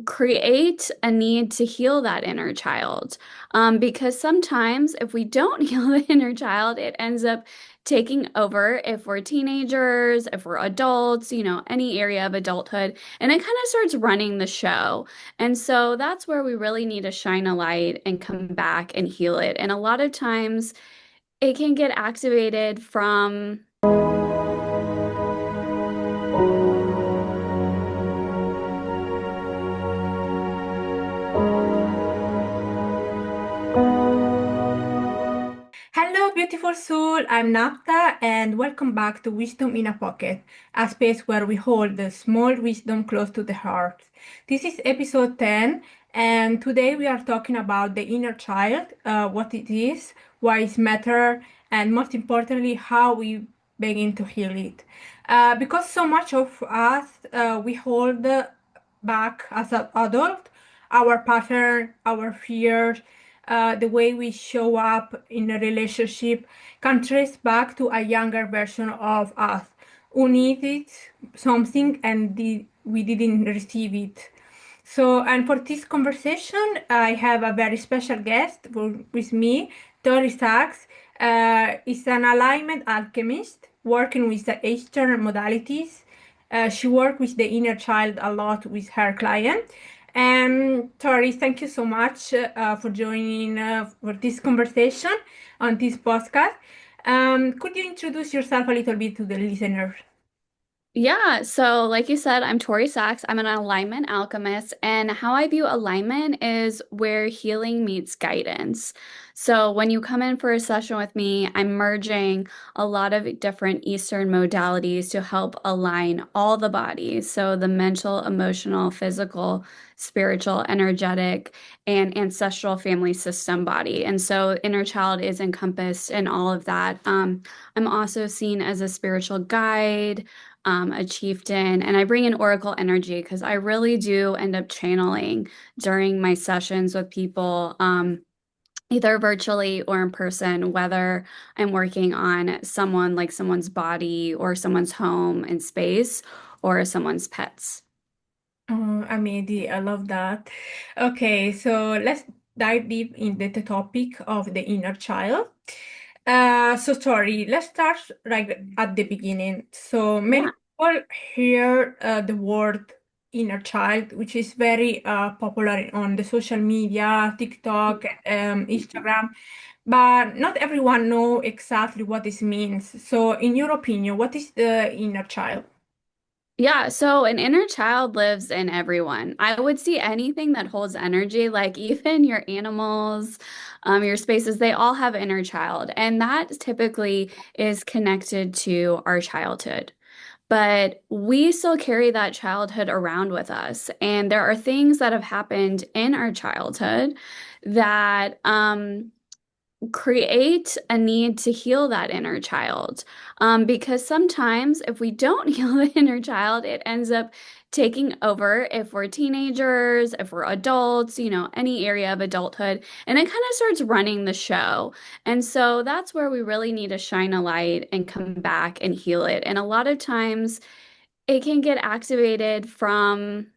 create a need to heal that inner child. Because sometimes if we don't heal the inner child, it ends up taking over if we're teenagers, if we're adults, any area of adulthood, and it kind of starts running the show. And so that's where we really need to shine a light and come back and heal it. And a lot of times it can get activated from Hello, beautiful soul. I'm Napta, and welcome back to Wisdom in a Pocket, a space where we hold the small wisdom close to the heart. This is episode 10, and today we are talking about the inner child, what it is, why it matters, and most importantly, how we begin to heal it. Because so much of us we hold back as an adult, our pattern, our fears, the way we show up in a relationship can trace back to a younger version of us who needed something and we didn't receive it. So, and for this conversation, I have a very special guest with me, Tory Saks. Is an alignment alchemist working with the Eastern modalities. She works with the inner child a lot with her client. And Tori, thank you so much for joining for this conversation on this podcast. Could you introduce yourself a little bit to the listeners? Yeah, so like you said, I'm Tory Saks. I'm an alignment alchemist, and how I view alignment is where healing meets guidance. So when you come in for a session with me, I'm merging a lot of different Eastern modalities to help align all the bodies. So the mental, emotional, physical, spiritual, energetic, and ancestral family system body. And so inner child is encompassed in all of that. I'm also seen as a spiritual guide, a chieftain, and I bring in oracle energy because I really do end up channeling during my sessions with people, either virtually or in person, whether I'm working on someone like someone's body or someone's home and space or someone's pets. Oh, amazing. I love that. Okay, so let's dive deep into the topic of the inner child. So sorry, let's start right at the beginning. So many Yeah. people hear the word inner child, which is very popular on the social media, TikTok, Instagram, but not everyone know exactly what this means. So in your opinion, what is the inner child? Yeah, so an inner child lives in everyone. I would see anything that holds energy, like even your animals, your spaces, they all have inner child. And that typically is connected to our childhood. But we still carry that childhood around with us. And there are things that have happened in our childhood that create a need to heal that inner child. Because sometimes if we don't heal the inner child, it ends up taking over if we're teenagers, if we're adults, any area of adulthood, and it kind of starts running the show. And so that's where we really need to shine a light and come back and heal it. And a lot of times it can get activated from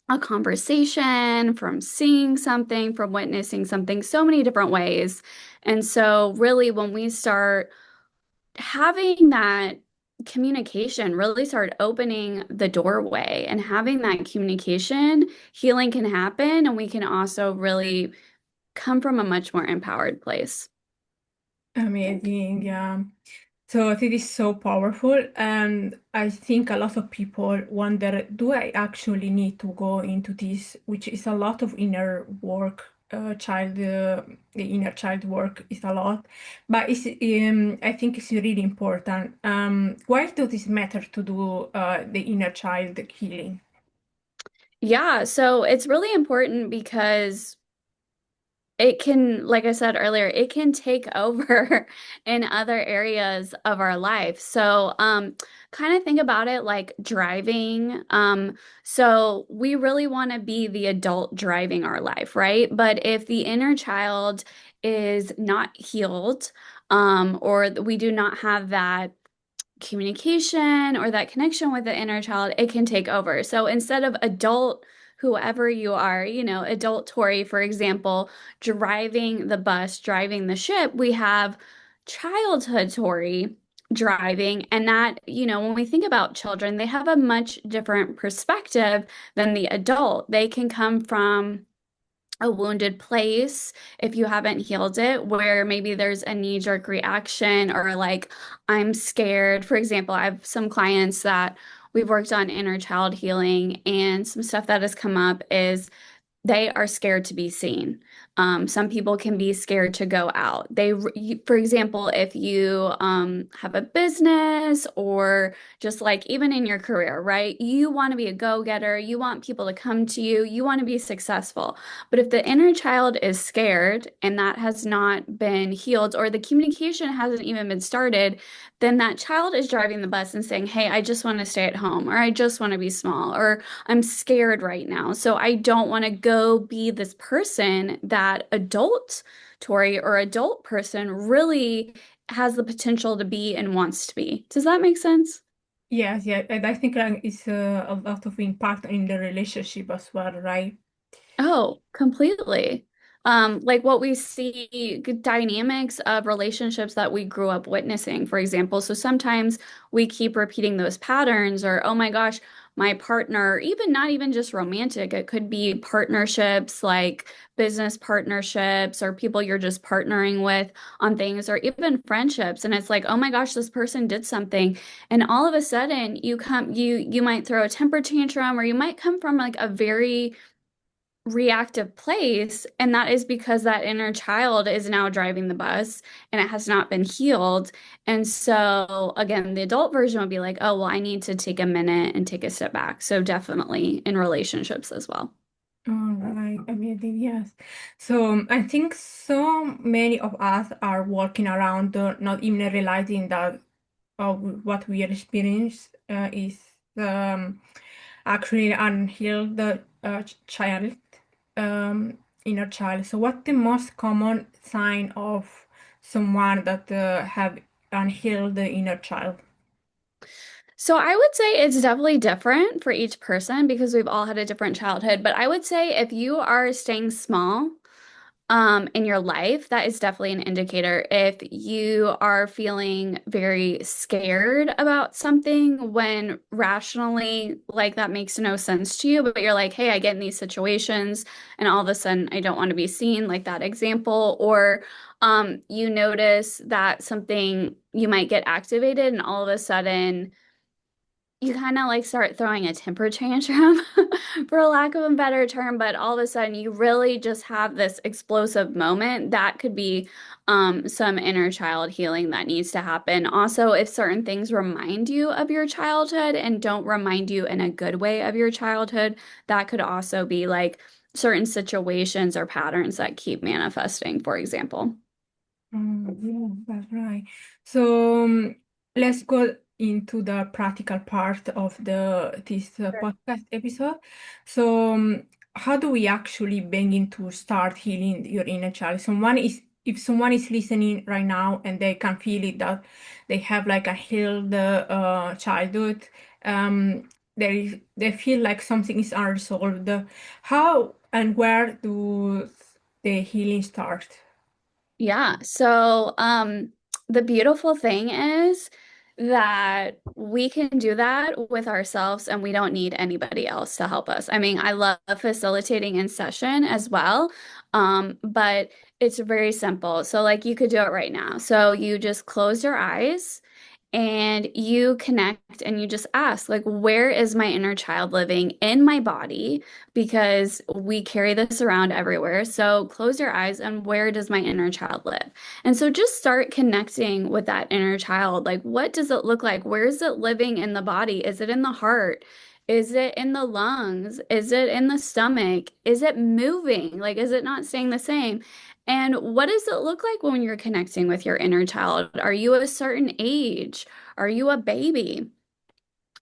a conversation, from seeing something, from witnessing something, so many different ways. And so, really, when we start having that communication, really start opening the doorway and having that communication, healing can happen. And we can also really come from a much more empowered place. Amazing, yeah. So it is so powerful, and I think a lot of people wonder, do I actually need to go into this, which is a lot of inner work, the inner child work is a lot, but I think it's really important. Why does this matter to do the inner child healing? Yeah, so it's really important because it can, like I said earlier, it can take over in other areas of our life. So, kind of think about it like driving. So we really want to be the adult driving our life, right? But if the inner child is not healed, or we do not have that communication or that connection with the inner child, it can take over. So instead of adult, whoever you are, adult Tori, for example, driving the bus, driving the ship, we have childhood Tori driving. And that, when we think about children, they have a much different perspective than the adult. They can come from a wounded place if you haven't healed it, where maybe there's a knee-jerk reaction or like, I'm scared. For example, I have some clients that we've worked on inner child healing, and some stuff that has come up is they are scared to be seen. Some people can be scared to go out. For example, if you have a business or just like even in your career, right? You want to be a go-getter. You want people to come to you. You want to be successful. But if the inner child is scared and that has not been healed or the communication hasn't even been started, then that child is driving the bus and saying, hey, I just want to stay at home, or I just want to be small, or I'm scared right now. So I don't want to go be this person that adult Tori or adult person really has the potential to be and wants to be. Does that make sense? Yes, yeah, and I think it's a lot of impact in the relationship as well, right? Oh, completely. Like what we see dynamics of relationships that we grew up witnessing, for example. So sometimes we keep repeating those patterns, or, oh my gosh, my partner, even not even just romantic, it could be partnerships like business partnerships or people you're just partnering with on things, or even friendships. And it's like, oh my gosh, this person did something. And all of a sudden you might throw a temper tantrum, or you might come from like a very reactive place, and that is because that inner child is now driving the bus and it has not been healed. And so again, the adult version would be like, oh, well, I need to take a minute and take a step back. So definitely in relationships as well. All right, amazing, yes. So I think so many of us are walking around not even realizing that what we experience is um, actually unhealed child, inner child. So what the most common sign of someone that have unhealed inner child? So I would say it's definitely different for each person because we've all had a different childhood. But I would say if you are staying small, in your life, that is definitely an indicator. If you are feeling very scared about something when rationally, like that makes no sense to you, but you're like, hey, I get in these situations and all of a sudden I don't want to be seen, like that example, or you notice that something you might get activated and all of a sudden you kind of like start throwing a temper tantrum, for lack of a better term, but all of a sudden you really just have this explosive moment. That could be some inner child healing that needs to happen. Also, if certain things remind you of your childhood and don't remind you in a good way of your childhood, that could also be like certain situations or patterns that keep manifesting, for example. Yeah, that's right. So let's go into the practical part of the this podcast episode. So how do we actually begin to start healing your inner child? Someone is if someone is listening right now and they can feel it that they have like a healed childhood, they feel like something is unresolved. How and where do the healing start? Yeah. So, the beautiful thing is that we can do that with ourselves and we don't need anybody else to help us. I mean, I love facilitating in session as well. But it's very simple. So, like, you could do it right now. So, you just close your eyes and you connect and you just ask, like, where is my inner child living in my body? Because we carry this around everywhere. So close your eyes and where does my inner child live? And so just start connecting with that inner child. Like, what does it look like? Where is it living in the body? Is it in the heart? Is it in the lungs? Is it in the stomach? Is it moving? Like, is it not staying the same? And what does it look like when you're connecting with your inner child? Are you a certain age? Are you a baby?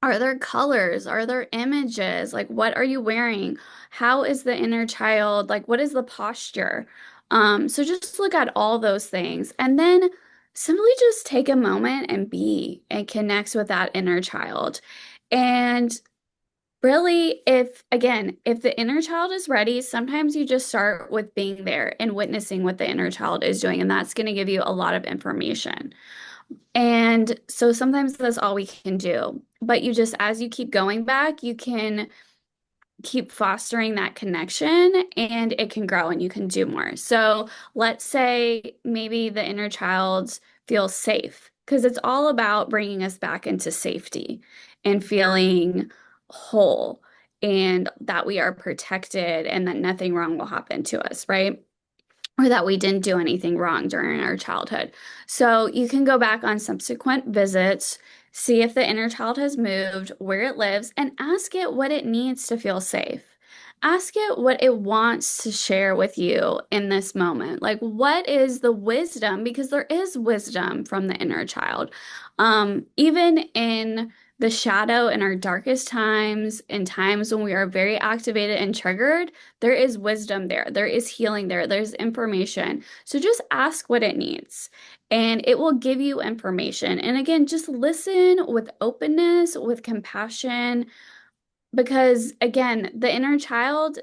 Are there colors? Are there images? Like, what are you wearing? How is the inner child? Like, what is the posture? So just look at all those things. And then Simply just take a moment and be and connect with that inner child. And really, if the inner child is ready, sometimes you just start with being there and witnessing what the inner child is doing, and that's going to give you a lot of information. And so sometimes that's all we can do. But you just, as you keep going back, you can keep fostering that connection and it can grow and you can do more. So let's say maybe the inner child feels safe because it's all about bringing us back into safety and feeling whole and that we are protected and that nothing wrong will happen to us, right? Or that we didn't do anything wrong during our childhood. So you can go back on subsequent visits, see if the inner child has moved, where it lives, and ask it what it needs to feel safe. Ask it what it wants to share with you in this moment. Like, what is the wisdom? Because there is wisdom from the inner child. Even in the shadow in our darkest times, in times when we are very activated and triggered, there is wisdom there. There is healing there. There's information. So just ask what it needs and it will give you information. And again, just listen with openness, with compassion, because again, the inner child,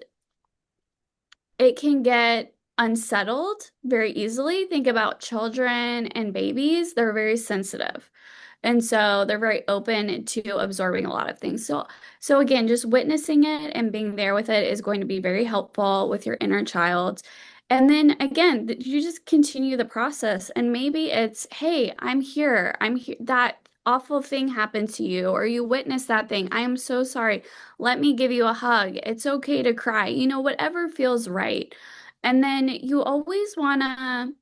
it can get unsettled very easily. Think about children and babies, they're very sensitive. And so they're very open to absorbing a lot of things. So again, just witnessing it and being there with it is going to be very helpful with your inner child. And then again, you just continue the process and maybe it's, hey, I'm here. I'm here. That awful thing happened to you or you witnessed that thing. I am so sorry. Let me give you a hug. It's okay to cry. Whatever feels right. And then you always want to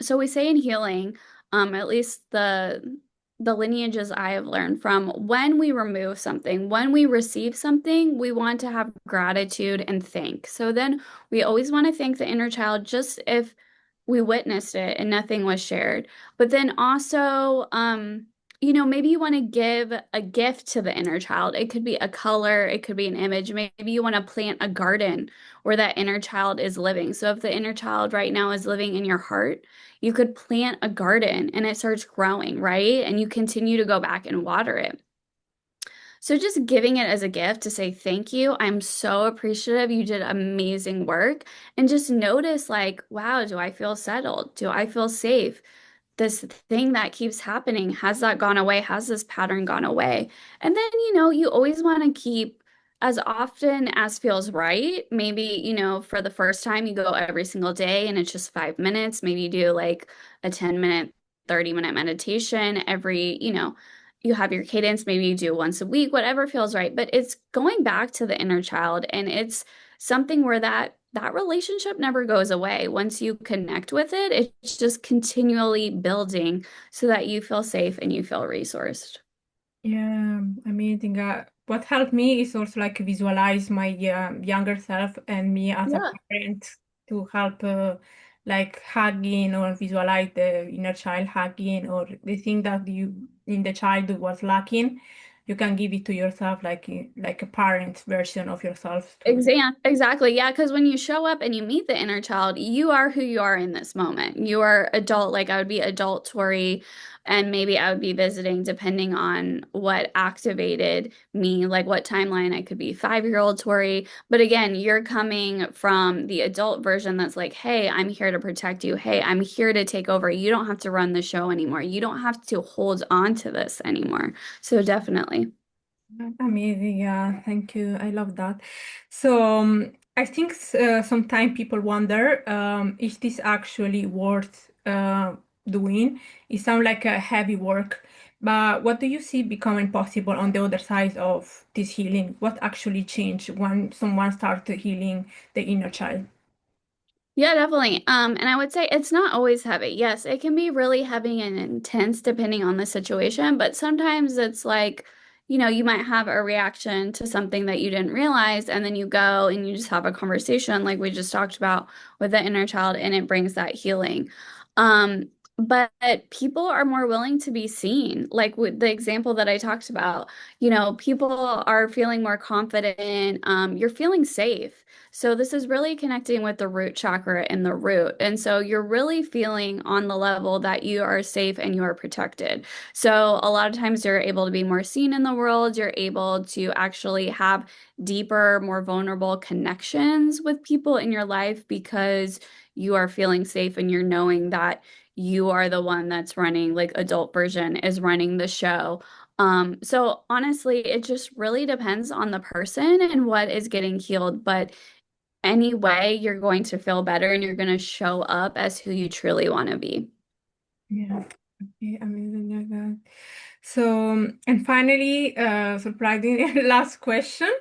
so we say in healing, at least the lineages I have learned from, when we remove something, when we receive something, we want to have gratitude and thank. So then we always want to thank the inner child just if we witnessed it and nothing was shared. But then also, maybe you want to give a gift to the inner child. It could be a color, it could be an image. Maybe you want to plant a garden where that inner child is living. So if the inner child right now is living in your heart, you could plant a garden and it starts growing, right? And you continue to go back and water it. So just giving it as a gift to say thank you. I'm so appreciative. You did amazing work. And just notice like, wow, do I feel settled? Do I feel safe? This thing that keeps happening, has that gone away? Has this pattern gone away? And then, you always want to keep as often as feels right. Maybe, for the first time you go every single day and it's just 5 minutes. Maybe you do like a 10-minute, 30-minute meditation every, you have your cadence. Maybe you do once a week, whatever feels right. But it's going back to the inner child and it's something where that relationship never goes away. Once you connect with it, it's just continually building so that you feel safe and you feel resourced. Yeah, amazing. What helped me is also like visualize my younger self and me as a Yeah. parent to help like hugging or visualize the inner child hugging or the thing that you in the childhood was lacking. You can give it to yourself like a parent version of yourself too. Exactly. Yeah, because when you show up and you meet the inner child, you are who you are in this moment. You are adult, like I would be adult Tori, and maybe I would be visiting depending on what activated me, like what timeline I could be 5-year-old Tori. But again, you're coming from the adult version that's like, hey, I'm here to protect you. Hey, I'm here to take over. You don't have to run the show anymore. You don't have to hold on to this anymore. So definitely. Amazing, yeah, thank you. I love that. So I think sometimes people wonder is this actually worth doing? It sounds like a heavy work, but what do you see becoming possible on the other side of this healing? What actually changed when someone started healing the inner child? Yeah, definitely. And I would say it's not always heavy. Yes, it can be really heavy and intense depending on the situation, but sometimes it's like, you might have a reaction to something that you didn't realize, and then you go and you just have a conversation like we just talked about with the inner child, and it brings that healing. Um, But people are more willing to be seen. Like with the example that I talked about, people are feeling more confident. You're feeling safe. So this is really connecting with the root chakra and the root. And so you're really feeling on the level that you are safe and you are protected. So a lot of times you're able to be more seen in the world. You're able to actually have deeper, more vulnerable connections with people in your life because you are feeling safe and you're knowing that you are the one that's running, like adult version is running the show. So honestly, it just really depends on the person and what is getting healed. But anyway, you're going to feel better and you're going to show up as who you truly want to be. Yeah. Okay, amazing. Yeah, that. So, and finally, surprising last question.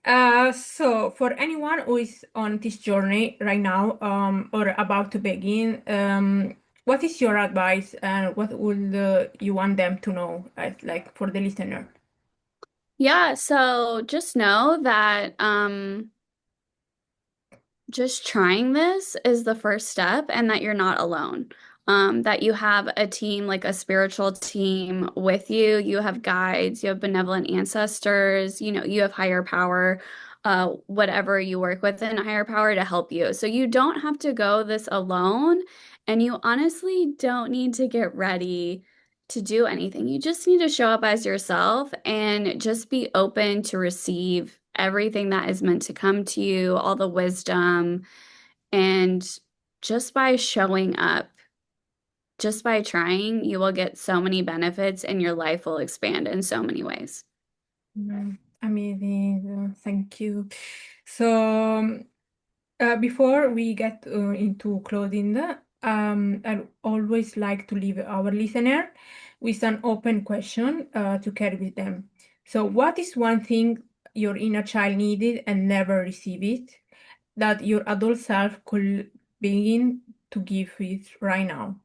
So for anyone who is on this journey right now, or about to begin, what is your advice and what would you want them to know, like for the listener? Yeah, so just know that just trying this is the first step and that you're not alone. That you have a team, like a spiritual team with you. You have guides, you have benevolent ancestors, you have higher power, whatever you work with in higher power to help you. So you don't have to go this alone, and you honestly don't need to get ready to do anything. You just need to show up as yourself and just be open to receive everything that is meant to come to you, all the wisdom. And just by showing up, just by trying, you will get so many benefits and your life will expand in so many ways. Amazing. Thank you. So, before we get into closing, I always like to leave our listener with an open question to carry with them. So, what is one thing your inner child needed and never received it that your adult self could begin to give it right now?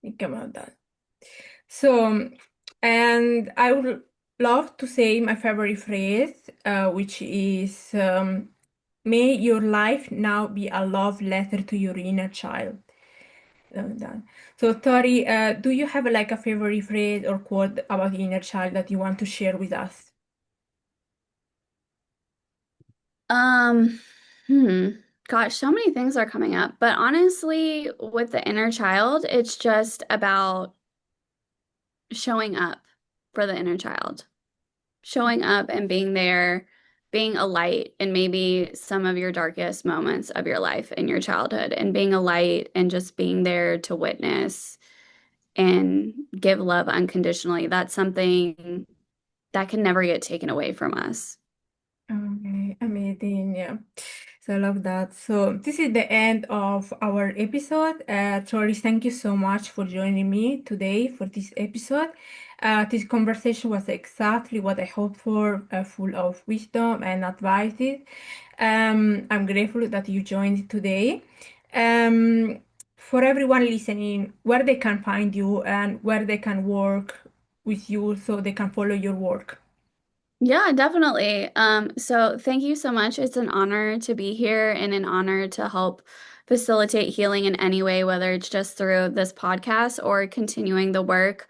Think about that. So, and I would love to say my favorite phrase, which is may your life now be a love letter to your inner child. That. So, Tori, do you have like a favorite phrase or quote about the inner child that you want to share with us? Um, hmm. Gosh, so many things are coming up. But honestly, with the inner child, it's just about showing up for the inner child. Showing up and being there, being a light in maybe some of your darkest moments of your life in your childhood, and being a light and just being there to witness and give love unconditionally. That's something that can never get taken away from us. Okay, amazing. Yeah. So I love that. So this is the end of our episode. Tori, thank you so much for joining me today for this episode. This conversation was exactly what I hoped for, full of wisdom and advices. I'm grateful that you joined today. Um, for everyone listening, where they can find you and where they can work with you so they can follow your work. Yeah, definitely. So thank you so much. It's an honor to be here and an honor to help facilitate healing in any way, whether it's just through this podcast or continuing the work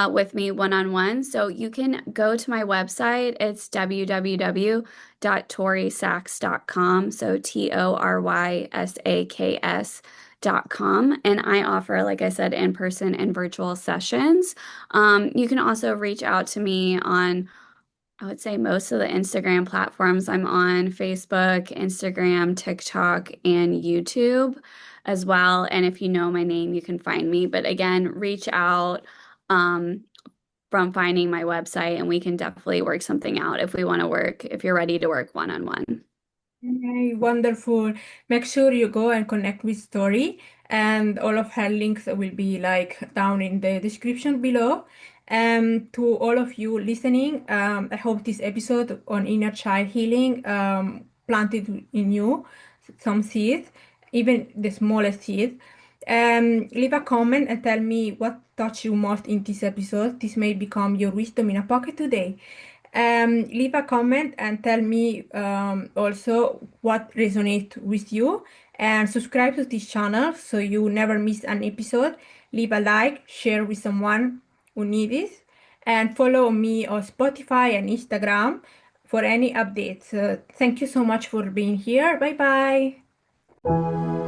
with me one-on-one. So you can go to my website. It's www.torysaks.com. So TORYSAKS.com. And I offer, like I said, in-person and virtual sessions. You can also reach out to me on I would say most of the Instagram platforms I'm on, Facebook, Instagram, TikTok, and YouTube as well. And if you know my name, you can find me. But again, reach out um, from finding my website and we can definitely work something out if we want to work, if you're ready to work one-on-one. Hey, wonderful. Make sure you go and connect with Story, and all of her links will be like down in the description below. To all of you listening, I hope this episode on inner child healing planted in you some seeds, even the smallest seeds. Leave a comment and tell me what touched you most in this episode. This may become your wisdom in a pocket today. Leave a comment and tell me also what resonates with you. And subscribe to this channel so you never miss an episode. Leave a like, share with someone who needs it. And follow me on Spotify and Instagram for any updates. Thank you so much for being here. Bye bye.